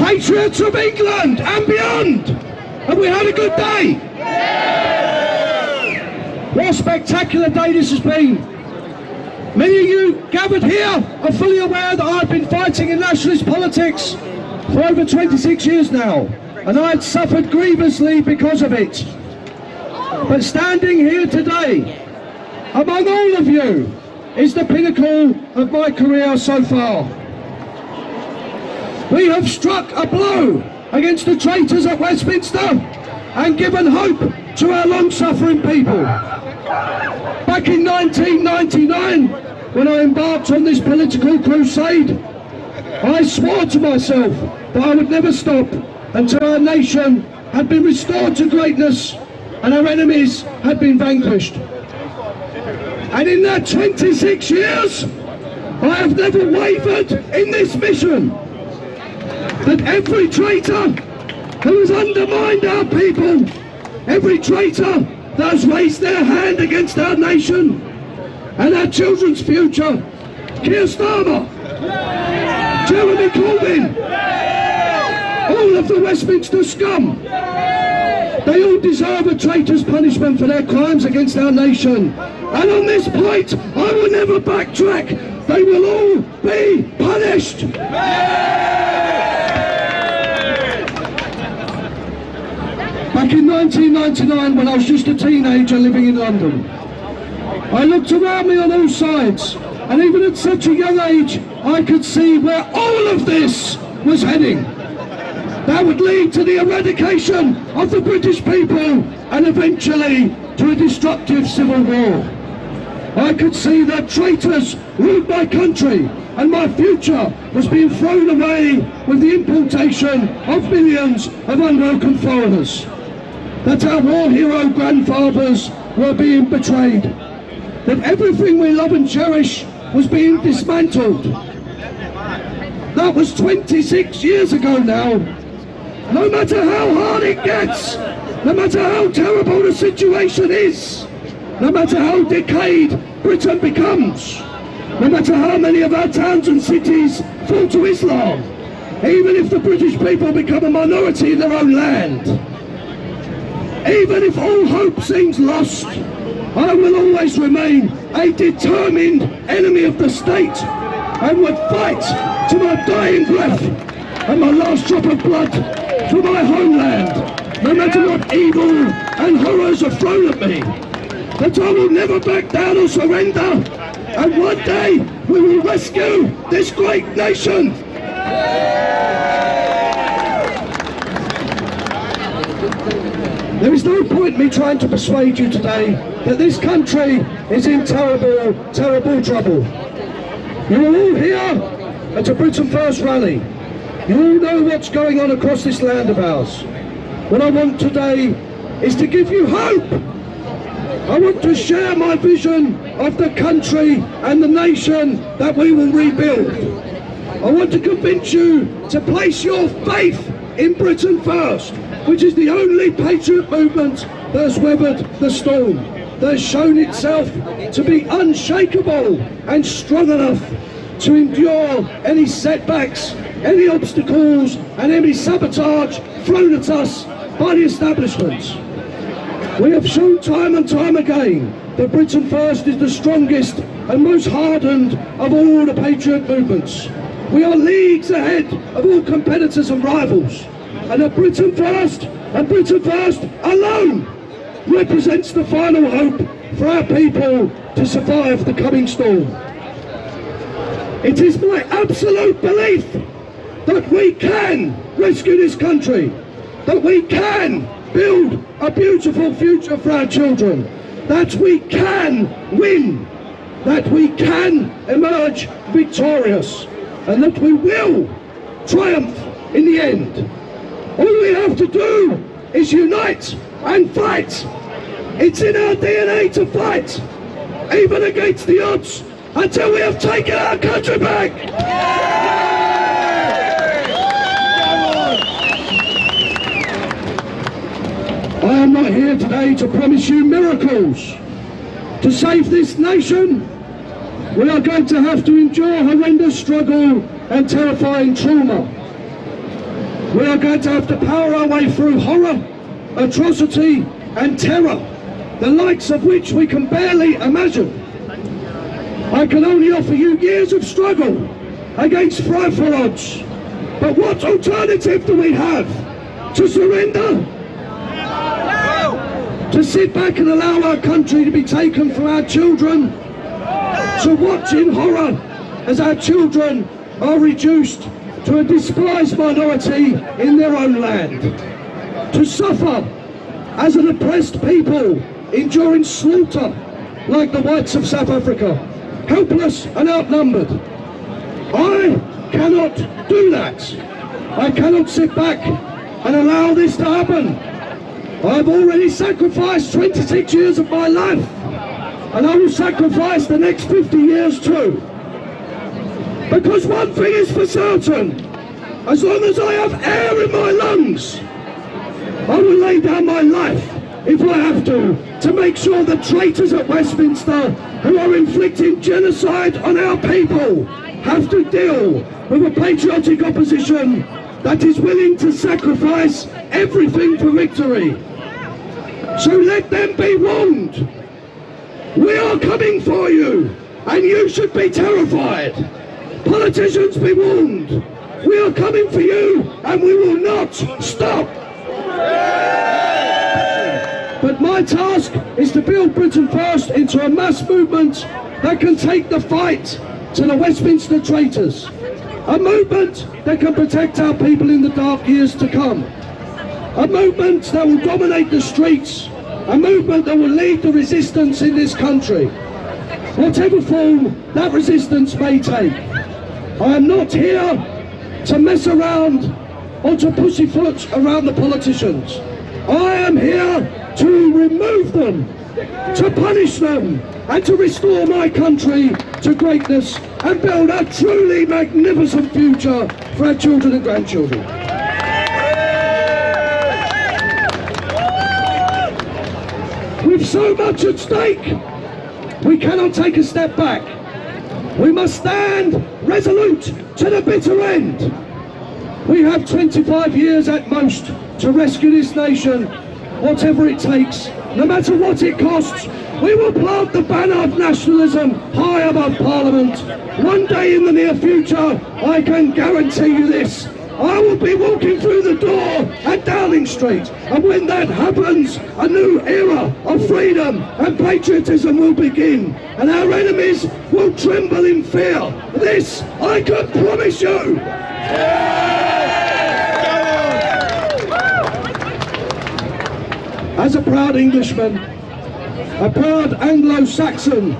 Patriots of England and beyond, have we had a good day? What a spectacular day this has been. Many of you gathered here are fully aware that I've been fighting in nationalist politics for over 26 years now, and I had suffered grievously because of it. But standing here today, among all of you, is the pinnacle of my career so far. We have struck a blow against the traitors at Westminster and given hope to our long-suffering people. Back in 1999, when I embarked on this political crusade, I swore to myself that I would never stop until our nation had been restored to greatness and our enemies had been vanquished. And in that 26 years, I have never wavered in this mission. That every traitor who has undermined our people, every traitor that has raised their hand against our nation and our children's future, Keir Starmer, Jeremy Corbyn, all of the Westminster scum, they all deserve a traitor's punishment for their crimes against our nation. And on this point, I will never backtrack. They will all be punished. Back in 1999, when I was just a teenager living in London, I looked around me on all sides, and even at such a young age, I could see where all of this was heading. That would lead to the eradication of the British people and eventually to a destructive civil war. I could see that traitors ruled my country and my future was being thrown away with the importation of millions of unwelcome foreigners. That our war hero grandfathers were being betrayed. That everything we love and cherish was being dismantled. That was 26 years ago now. No matter how hard it gets, no matter how terrible the situation is, no matter how decayed Britain becomes, no matter how many of our towns and cities fall to Islam, even if the British people become a minority in their own land, even if all hope seems lost, I will always remain a determined enemy of the state and would fight to my dying breath and my last drop of blood for my homeland, no matter what evil and horrors are thrown at me. That I will never back down or surrender, and one day we will rescue this great nation. There is no point me trying to persuade you today that this country is in terrible, terrible trouble. You are all here at a Britain First rally. You all know what's going on across this land of ours. What I want today is to give you hope. I want to share my vision of the country and the nation that we will rebuild. I want to convince you to place your faith in Britain First, which is the only patriot movement that has weathered the storm, that has shown itself to be unshakable and strong enough to endure any setbacks, any obstacles and any sabotage thrown at us by the establishment. We have shown time and time again that Britain First is the strongest and most hardened of all the patriot movements. We are leagues ahead of all competitors and rivals, and that Britain First and Britain First alone represents the final hope for our people to survive the coming storm. It is my absolute belief that we can rescue this country, that we can build a beautiful future for our children, that we can win, that we can emerge victorious, and that we will triumph in the end. All we have to do is unite and fight. It's in our DNA to fight, even against the odds, until we have taken our country back. I am not here today to promise you miracles. To save this nation, we are going to have to endure horrendous struggle and terrifying trauma. We are going to have to power our way through horror, atrocity and terror, the likes of which we can barely imagine. I can only offer you years of struggle against frightful odds. But what alternative do we have? To surrender? To sit back and allow our country to be taken from our children? To watch in horror as our children are reduced to a despised minority in their own land? To suffer as an oppressed people, enduring slaughter like the whites of South Africa, helpless and outnumbered? I cannot do that. I cannot sit back and allow this to happen. I've already sacrificed 26 years of my life, and I will sacrifice the next 50 years too. Because one thing is for certain, as long as I have air in my lungs, I will lay down my life, if I have to make sure the traitors at Westminster who are inflicting genocide on our people have to deal with a patriotic opposition that is willing to sacrifice everything for victory. So let them be warned. We are coming for you, and you should be terrified. Politicians, be warned. We are coming for you, and we will not stop. But my task is to build Britain First into a mass movement that can take the fight to the Westminster traitors. A movement that can protect our people in the dark years to come. A movement that will dominate the streets. A movement that will lead the resistance in this country. Whatever form that resistance may take. I am not here to mess around or to pussyfoot around the politicians. I am here to remove them, to punish them, and to restore my country to greatness and build a truly magnificent future for our children and grandchildren. With so much at stake, we cannot take a step back. We must stand resolute to the bitter end. We have 25 years at most to rescue this nation, whatever it takes, no matter what it costs. We will plant the banner of nationalism high above Parliament. One day in the near future, I can guarantee you this, I will be walking through the door at Downing Street, and when that happens, a new era of freedom and patriotism will begin, and our enemies will tremble in fear. This I can promise you. As a proud Englishman, a proud Anglo-Saxon,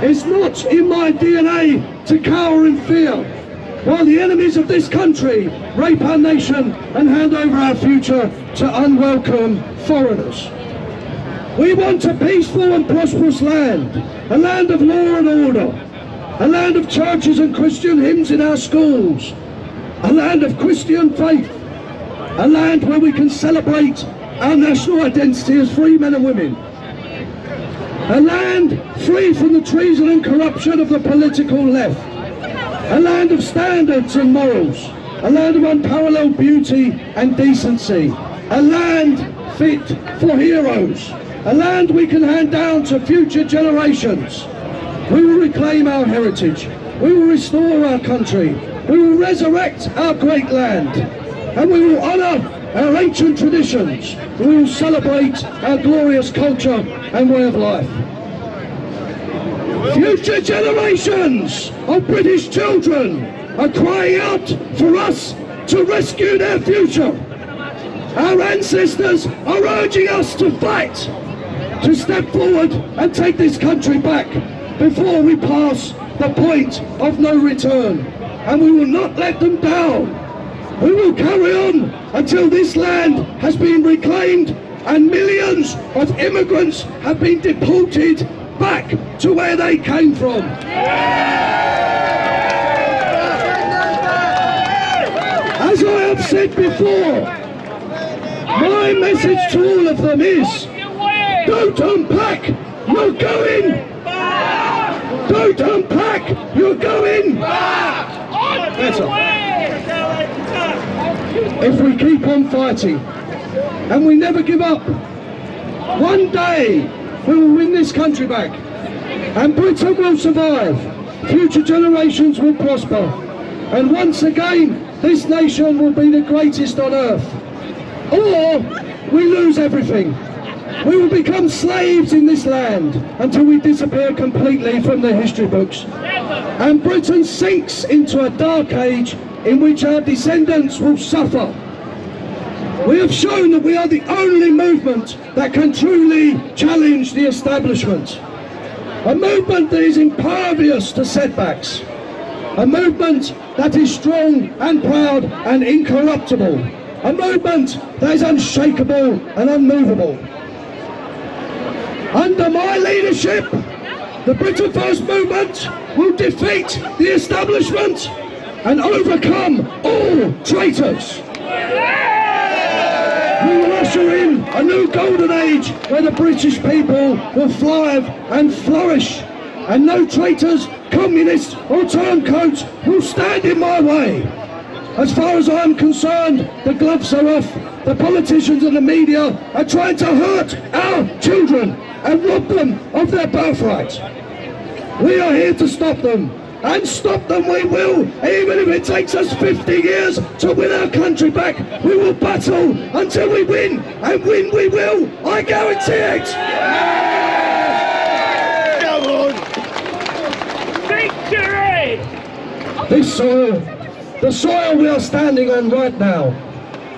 it's not in my DNA to cower in fear while the enemies of this country rape our nation and hand over our future to unwelcome foreigners. We want a peaceful and prosperous land, a land of law and order, a land of churches and Christian hymns in our schools, a land of Christian faith, a land where we can celebrate our national identity as free men and women, a land free from the treason and corruption of the political left, a land of standards and morals, a land of unparalleled beauty and decency, a land fit for heroes, a land we can hand down to future generations. We will reclaim our heritage, we will restore our country, we will resurrect our great land, and we will honour our ancient traditions, we will celebrate our glorious culture and way of life. Future generations of British children are crying out for us to rescue their future. Our ancestors are urging us to fight, to step forward and take this country back before we pass the point of no return. And we will not let them down. We will carry on until this land has been reclaimed and millions of immigrants have been deported back to where they came from. As I have said before, my message to all of them is, don't unpack, you're going. Don't unpack, you're going. That's all. on fighting, and we never give up. One day we will win this country back, and Britain will survive. Future generations will prosper, and once again this nation will be the greatest on earth. Or we lose everything. We will become slaves in this land until we disappear completely from the history books, and Britain sinks into a dark age in which our descendants will suffer. We have shown that we are the only movement that can truly challenge the establishment. A movement that is impervious to setbacks. A movement that is strong and proud and incorruptible. A movement that is unshakable and unmovable. Under my leadership, the Britain First movement will defeat the establishment and overcome all traitors. We will usher in a new golden age where the British people will thrive and flourish, and no traitors, communists or turncoats will stand in my way. As far as I am concerned, the gloves are off. The politicians and the media are trying to hurt our children and rob them of their birthright. We are here to stop them, and stop them we will, even if it takes us 50 years to win our country back. We will battle until we win, and win we will, I guarantee it! Victory! This soil, the soil we are standing on right now,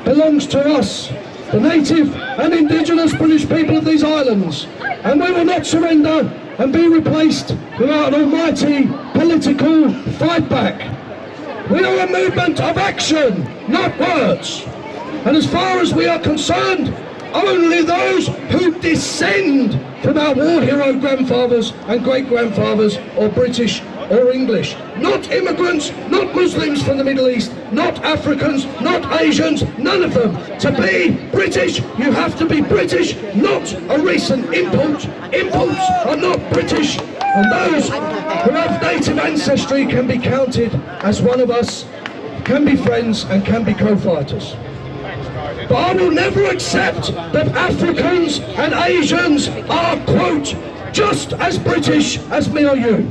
belongs to us, the native and indigenous British people of these islands, and we will not surrender and be replaced without an almighty political fight back. We are a movement of action, not words. And as far as we are concerned, only those who descend from our war hero grandfathers and great-grandfathers, or British or English. Not immigrants, not Muslims from the Middle East, not Africans, not Asians, none of them. To be British, you have to be British, not a recent import. Imports are not British, and those who have native ancestry can be counted as one of us, can be friends and can be co-fighters. But I will never accept that Africans and Asians are, quote, just as British as me or you.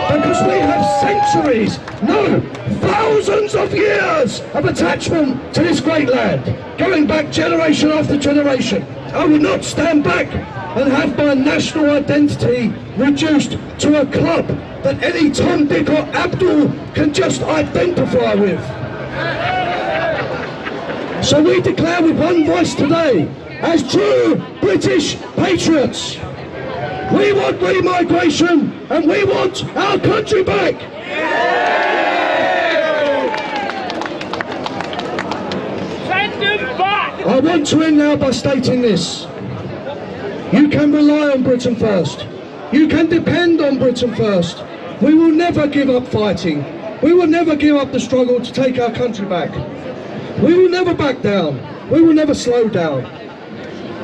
Because we have centuries, no, thousands of years of attachment to this great land, going back generation after generation. I will not stand back and have my national identity reduced to a club that any Tom, Dick or Abdul can just identify with. So we declare with one voice today, as true British patriots, we want remigration and we want our country back. Send them back! I want to end now by stating this. You can rely on Britain First. You can depend on Britain First. We will never give up fighting. We will never give up the struggle to take our country back. We will never back down. We will never slow down.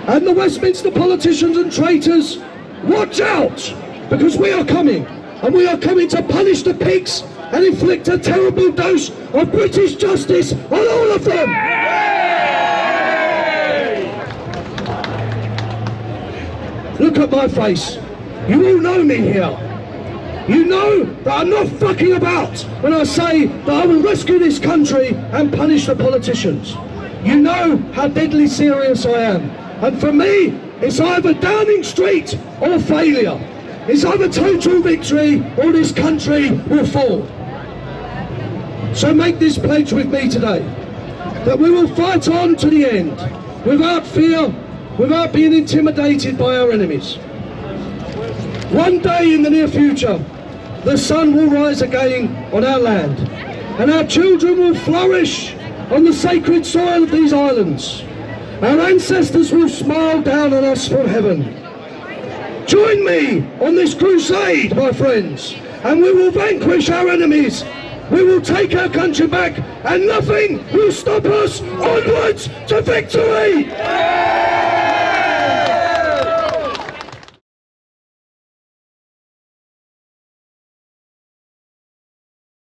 And the Westminster politicians and traitors, watch out, because we are coming, and we are coming to punish the pigs and inflict a terrible dose of British justice on all of them. Look at my face. You all know me here. You know that I'm not fucking about when I say that I will rescue this country and punish the politicians. You know how deadly serious I am. And for me, it's either Downing Street or failure. It's either total victory or this country will fall. So make this pledge with me today, that we will fight on to the end, without fear, without being intimidated by our enemies. One day in the near future, the sun will rise again on our land, and our children will flourish on the sacred soil of these islands. Our ancestors will smile down on us from heaven. Join me on this crusade, my friends, and we will vanquish our enemies. We will take our country back, and nothing will stop us. Onwards to victory!